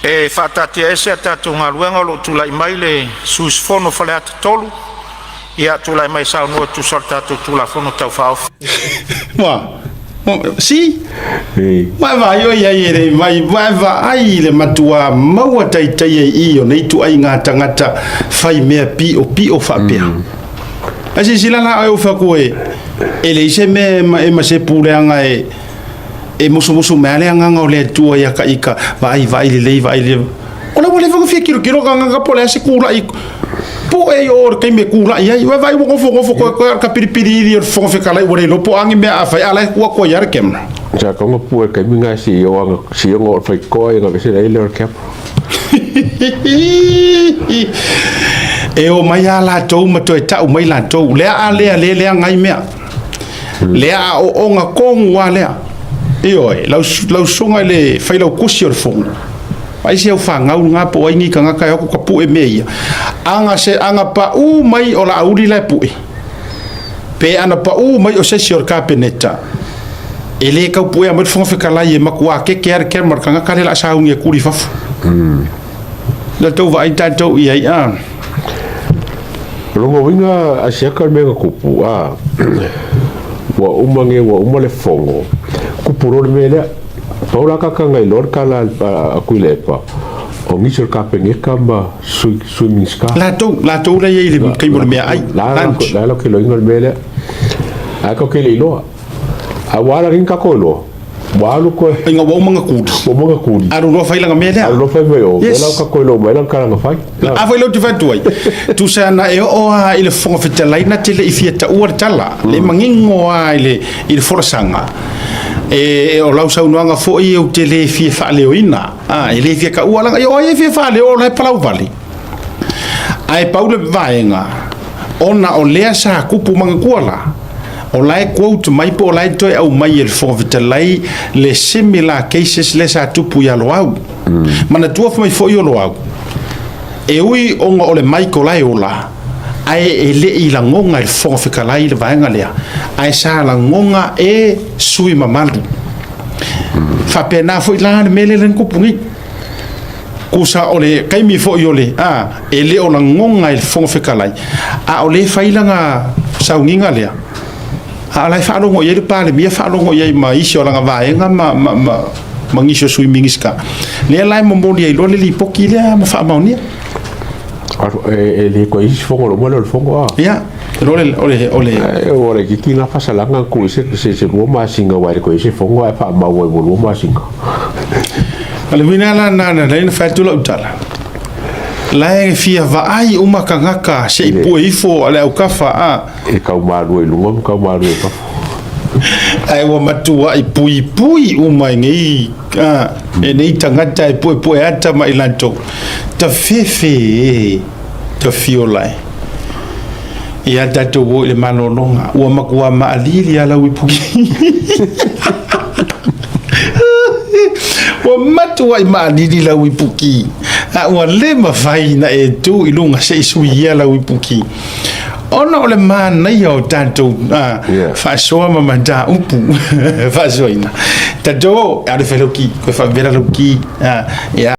e fatati ese tatu ngaluenga lo tulai mai le sus fono fale at tolu ia tulai mai sa no tu sorta tu la fono tau fa wa si mai va yo ia ire mai va ai le matua maua tai tai I o nei tu ai ngata ngata fai me pi o fa pia asi sila la o fa ko e le se me ma se puleanga e musu mele anga o le tua ia ka ika vai le ola wale fa fia kilo nga pole se kula I po e or kai me kula ia vai mo fo ko ka piripiri o fo fe kala o le lopo angi me a fai ala ko yar kem ja ko pu kai mi nga si o fai ko nga se le kem e o mai ala to ma to ta o mai la to le ngai me le a o nga kong wa le oi lau sunga le fai lau kusi o le fonga ai se au whangau ngā po ai ni ka ngaka e ka pu e mea anga pa u mai o la auri lai pu e pe ana pa u mai o sesi o le kapeneta e le kau pu e amir fonga whikalai e makua ke ar kermar ka ngaka le la saungi e kuri fafu la tau wa ai tātou I ai rongo winga asiaka mega kupu wa umale fongo kupuro mele paula kaka ngai lor kala akuilepa o ngisor kapenge kamba swimming ska la to la ye le kai mo me ai la lo ke lo ingol mele ako ke le lo awala rinka ko lo walu ko inga wo manga kudi aru lo fai langa mele aru lo fai o la ka ko lo mai langa nga fai a foi lo tu fai tu sa na e o ile fonga fetela ina tele ifieta ua tala le mangingo ile forsanga e o lau sau nuanga foi o tele fie fa leo ina ile fie ka ua langa yo e fie fa leo la palau vali ai paule vaenga ona o lea sa kupu manga kuala o lai quote mai po lai toi au mai el fo vitalai le similar cases le sa tupu ya lo au mana tua mai fo yo lo au e ui onga ole mai ko lai ola ai e le I la ngonga il fo fikalai le vaenga lea ai sa la ngonga e sui mamalu fa pena fo ila mele len kupungi kusa ole kai mi fo yole e le ola ngonga il fo fikalai a ole failanga saunginga lea ala fa lo ngo ye pa le mia fa lo ngo ye ma isi ola nga vaenga ma ngisho swimming ska le lai mo mo le lo le poki le ma fa ma ni le ko isi fongo lo mo lo fongo ya ole ki kina fasalanga ku se lo ma singa wa ko isi fongo fa ma wo lo ma singa ale vina na le fa tu lo tala la fia va ai uma kangaka se ipu ifo ale au kafa e ka maru e lungo ka maru e pa ai wa matua i pui uma ngi e nei tangata e pu ata mai lanto ta fefe ta fiolai ia dato wo le manononga wa makua ma alili ala wipuki wa matua I ma alili la wipuki wa le mafai na e tu ilunga se sui la wipuki ona ole man na yo tanto fa soa mama da upu fa soina ta do ale feloki ko fa vera loki ya